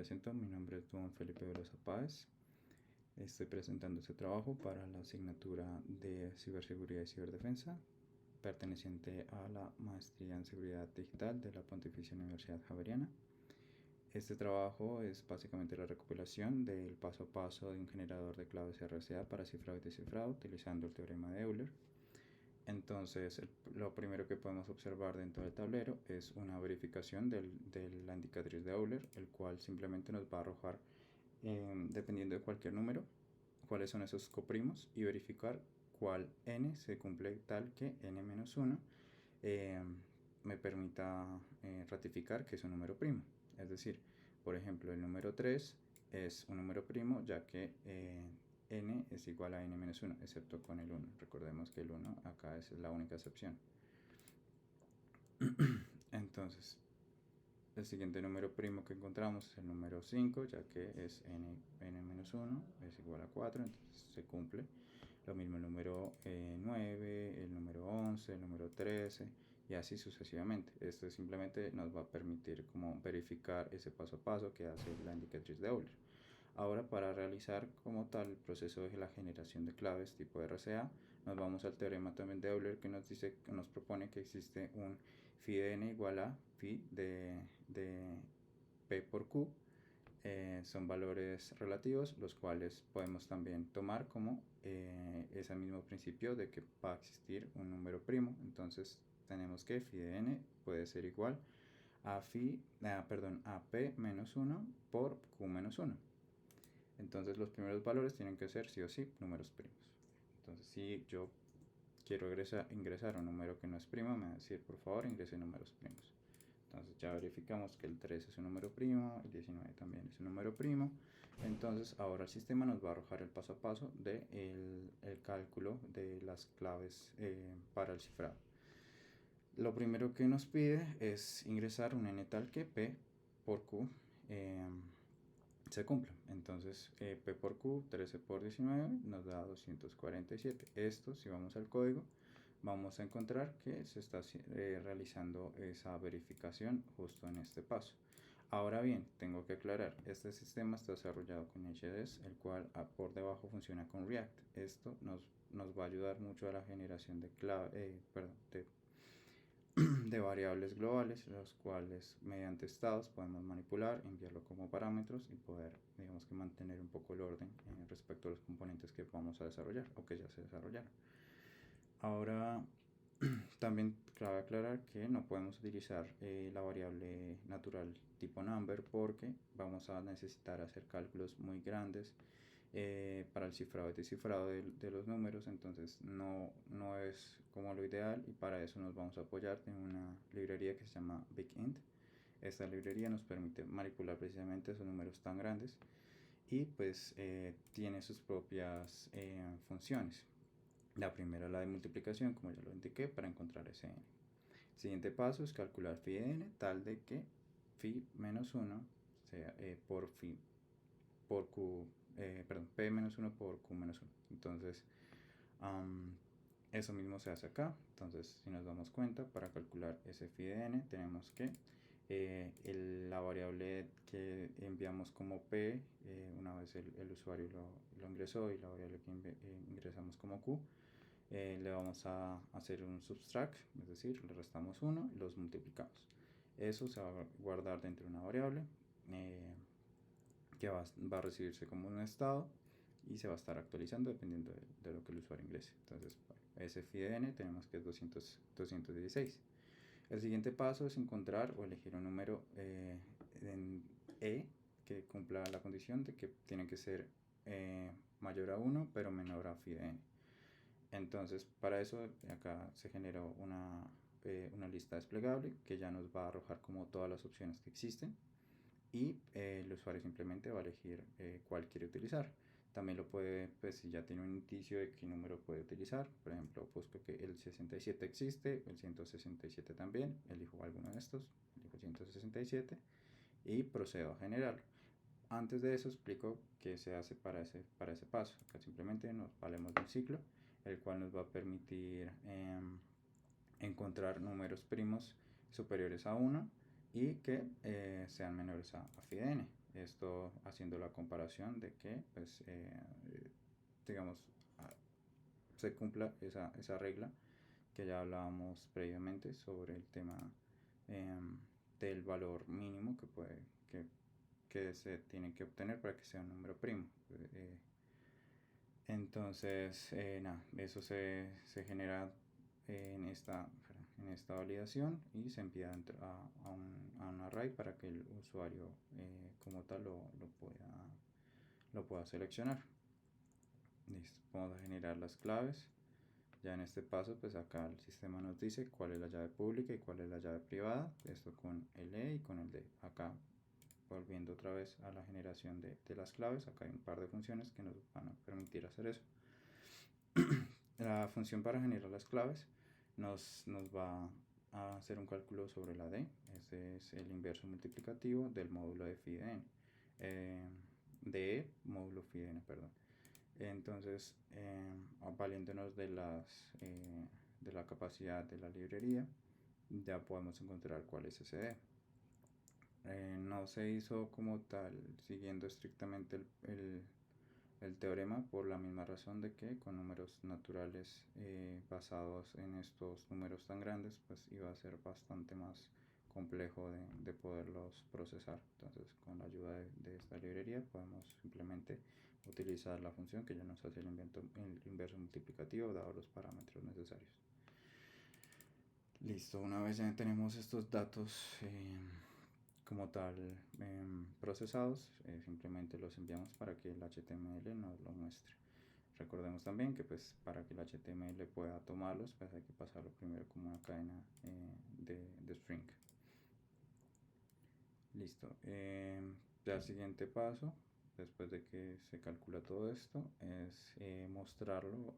presento, mi nombre es don Felipe Velosa Páez. Estoy presentando este trabajo para la asignatura de Ciberseguridad y Ciberdefensa, perteneciente a la Maestría en Seguridad Digital de la Pontificia Universidad Javeriana. Este trabajo es básicamente la recopilación del paso a paso de un generador de claves RSA para cifrado y descifrado utilizando el teorema de Euler. Entonces, lo primero que podemos observar dentro del tablero es una verificación de la indicatriz de Euler, el cual simplemente nos va a arrojar, dependiendo de cualquier número, cuáles son esos coprimos y verificar cuál n se cumple tal que n-1 me permita ratificar que es un número primo. Es decir, por ejemplo, el número 3 es un número primo ya que n es igual a n-1, excepto con el 1. Recordemos que el 1 acá es la única excepción. Entonces, el siguiente número primo que encontramos es el número 5, ya que es n-1 es igual a 4, entonces se cumple. Lo mismo el número 9, el número 11, el número 13 y así sucesivamente. Esto simplemente nos va a permitir como verificar ese paso a paso que hace la indicatriz de Euler. Ahora, para realizar como tal el proceso de la generación de claves tipo RCA, nos vamos al teorema también de Euler que nos propone que existe un phi de n igual a phi de p por q. Son valores relativos, los cuales podemos también tomar como ese mismo principio de que va a existir un número primo. Entonces tenemos que phi de n puede ser igual a p menos 1 por q menos 1. Entonces los primeros valores tienen que ser sí o sí números primos. Entonces si yo quiero ingresar un número que no es primo, me va a decir por favor ingrese números primos. Entonces ya verificamos que el 3 es un número primo, el 19 también es un número primo. Entonces ahora el sistema nos va a arrojar el paso a paso del cálculo de las claves para el cifrado. Lo primero que nos pide es ingresar un n tal que p por q se cumpla. Entonces p por q, 13 por 19 nos da 247. Esto, si vamos al código, vamos a encontrar que se está realizando esa verificación justo en este paso. Ahora bien, tengo que aclarar, este sistema está desarrollado con HDS, el cual por debajo funciona con React. Esto nos va a ayudar mucho a la generación de de variables globales, los cuales mediante estados podemos manipular, enviarlo como parámetros y poder, digamos que mantener un poco el orden respecto a los componentes que vamos a desarrollar o que ya se desarrollaron. Ahora, también cabe aclarar que no podemos utilizar la variable natural tipo number porque vamos a necesitar hacer cálculos muy grandes para el cifrado y descifrado de los números, entonces no es como lo ideal, y para eso nos vamos a apoyar en una librería que se llama BigInt. Esta librería nos permite manipular precisamente esos números tan grandes y pues tiene sus propias funciones. La primera, la de multiplicación, como ya lo indiqué, para encontrar ese n. El siguiente paso es calcular phi de n tal de que phi menos 1 sea por q, p menos 1 por q menos 1. Entonces, eso mismo se hace acá. Entonces, si nos damos cuenta, para calcular ese phi de n, tenemos que la variable que enviamos como p, una vez el usuario lo ingresó, y la variable que ingresamos como q, le vamos a hacer un subtract, es decir, le restamos 1 y los multiplicamos. Eso se va a guardar dentro de una variable que va a recibirse como un estado y se va a estar actualizando dependiendo de lo que el usuario ingrese. Entonces, bueno, ese phi de n tenemos que es 216. El siguiente paso es encontrar o elegir un número en e que cumpla la condición de que tiene que ser mayor a 1 pero menor a phi de n. Entonces, para eso acá se generó una lista desplegable que ya nos va a arrojar como todas las opciones que existen, y el usuario simplemente va a elegir cuál quiere utilizar. También lo puede, pues si ya tiene un indicio de qué número puede utilizar, por ejemplo, busco que el 67 existe, el 167 también, elijo alguno de estos, elijo 167 y procedo a generarlo. Antes de eso explico qué se hace para ese paso. Acá simplemente nos valemos de un ciclo, el cual nos va a permitir encontrar números primos superiores a 1 y que sean menores a phi de n. Esto haciendo la comparación de que, pues, digamos, se cumpla esa regla que ya hablábamos previamente sobre el tema em, del valor mínimo que, que se tiene que obtener para que sea un número primo. Entonces, nada, eso se genera en esta validación y se envía a un array para que el usuario como tal lo pueda seleccionar. Listo, vamos a generar las claves. Ya en este paso, pues acá el sistema nos dice cuál es la llave pública y cuál es la llave privada. Esto con el E y con el D. Acá, volviendo otra vez a la generación de las claves, acá hay un par de funciones que nos van a permitir hacer eso. La función para generar las claves nos va a hacer un cálculo sobre la D. Este es el inverso multiplicativo del módulo de phi de n. De módulo phi de n, perdón. Entonces, valiéndonos de la capacidad de la librería, ya podemos encontrar cuál es ese D. No se hizo como tal siguiendo estrictamente el teorema por la misma razón de que con números naturales basados en estos números tan grandes, pues iba a ser bastante más complejo de poderlos procesar. Entonces, con la ayuda de esta librería podemos simplemente utilizar la función que ya nos hace el inverso multiplicativo dado los parámetros necesarios. Listo, una vez ya tenemos estos datos como tal procesados, simplemente los enviamos para que el HTML nos lo muestre. Recordemos también que pues para que el HTML pueda tomarlos, pues hay que pasarlo primero como una cadena de string. Listo. Ya el siguiente paso, después de que se calcula todo esto, es mostrarlo,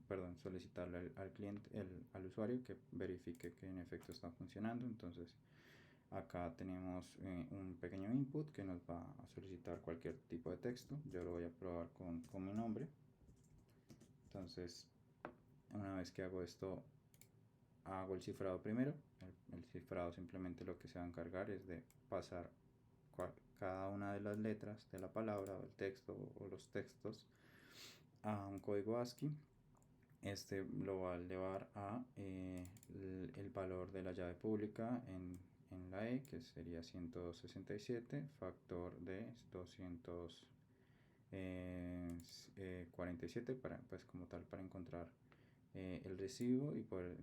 perdón, solicitarle al cliente, al usuario que verifique que en efecto está funcionando. Entonces, acá tenemos un pequeño input que nos va a solicitar cualquier tipo de texto. Yo lo voy a probar con mi nombre. Entonces, una vez que hago esto, hago el cifrado primero. El cifrado simplemente lo que se va a encargar es de pasar cada una de las letras de la palabra o el texto o los textos a un código ASCII. Este lo va a elevar a el valor de la llave pública en la E, que sería 167, factor de 247 para, pues como tal, para encontrar el recibo y poder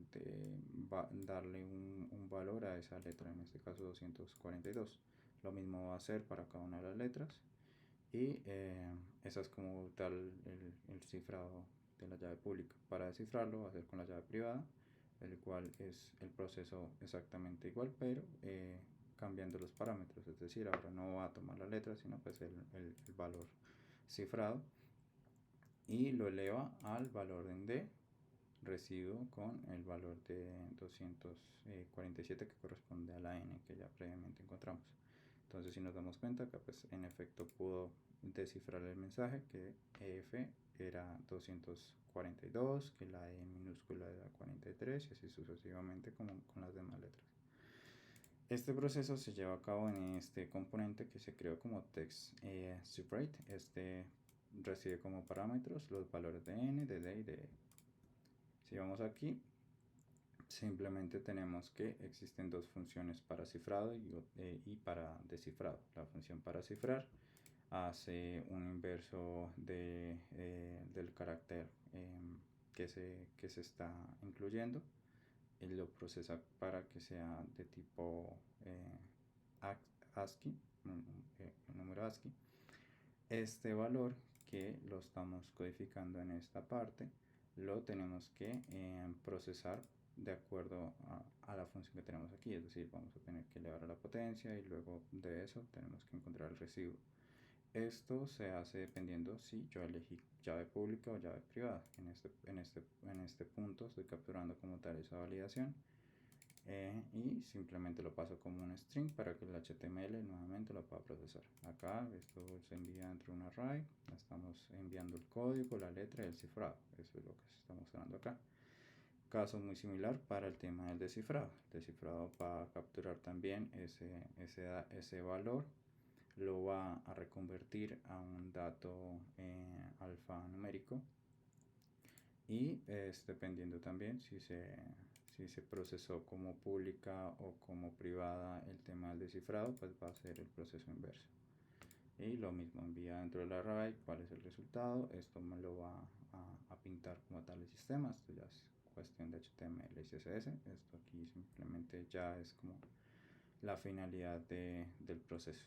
darle un valor a esa letra, en este caso 242. Lo mismo va a hacer para cada una de las letras y esa es como tal el cifrado de la llave pública. Para descifrarlo va a ser con la llave privada, el cual es el proceso exactamente igual, pero cambiando los parámetros, es decir, ahora no va a tomar la letra, sino pues el valor cifrado y lo eleva al valor en D residuo con el valor de 247 que corresponde a la n que ya previamente encontramos. Entonces, si nos damos cuenta acá, pues en efecto pudo descifrar el mensaje que EF era 242, que la E minúscula era 43 y así sucesivamente como con las demás letras. Este proceso se lleva a cabo en este componente que se creó como TextSeparate. Este recibe como parámetros los valores de n, de d y de e. Si vamos aquí, simplemente tenemos que existen dos funciones para cifrado y para descifrado. La función para cifrar hace un inverso del carácter que se está incluyendo y lo procesa para que sea de tipo ASCII, el número ASCII. Este valor que lo estamos codificando en esta parte lo tenemos que procesar de acuerdo a la función que tenemos aquí, es decir, vamos a tener que elevar a la potencia y luego de eso tenemos que encontrar el residuo. Esto se hace dependiendo si yo elegí llave pública o llave privada. En este punto estoy capturando como tal esa validación y simplemente lo paso como un string para que el HTML nuevamente lo pueda procesar. Acá esto se envía dentro de un array, estamos enviando el código, la letra y el cifrado. Eso es lo que se está mostrando acá. Caso muy similar para el tema del descifrado. El descifrado va a capturar también ese valor lo va a reconvertir a un dato alfanumérico, y es dependiendo también si se procesó como pública o como privada el tema del descifrado, pues va a ser el proceso inverso. Y lo mismo, envía dentro del array cuál es el resultado. Esto me lo va a pintar como tal el sistema. Esto ya es cuestión de HTML y CSS. Esto aquí simplemente ya es como la finalidad del proceso.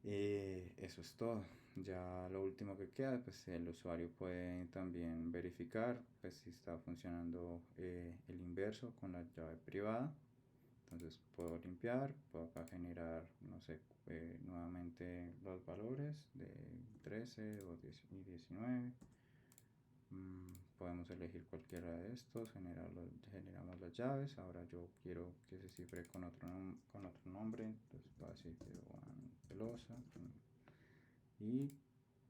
Eso es todo. Ya lo último que queda, pues el usuario puede también verificar pues si está funcionando el inverso con la llave privada. Entonces puedo limpiar, puedo acá generar, no sé, nuevamente los valores de 13 o 10 y 19. Podemos elegir cualquiera de estos, generamos las llaves. Ahora yo quiero que se cifre con otro nombre, entonces voy a decir que Juan Pelosa, y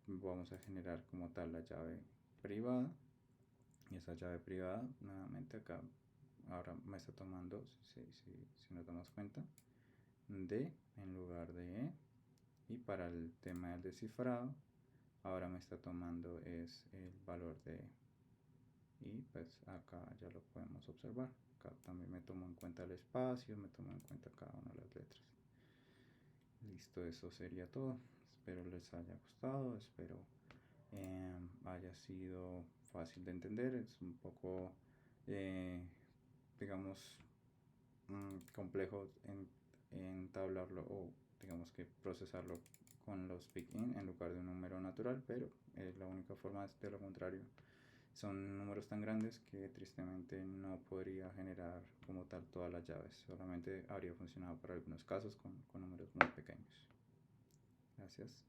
vamos a generar como tal la llave privada. Y esa llave privada nuevamente acá ahora me está tomando, si nos damos cuenta, D en lugar de E. Y para el tema del descifrado ahora me está tomando es el valor de E. Y pues acá ya lo podemos observar. Acá también me tomo en cuenta el espacio, me tomo en cuenta cada una de las letras. Listo, eso sería todo. Espero les haya gustado, espero haya sido fácil de entender. Es un poco, digamos, complejo entablarlo o digamos que procesarlo con los pick-in en lugar de un número natural, pero es la única forma. De lo contrario, son números tan grandes que tristemente no podría generar como tal todas las llaves, solamente habría funcionado para algunos casos con números muy pequeños. Gracias.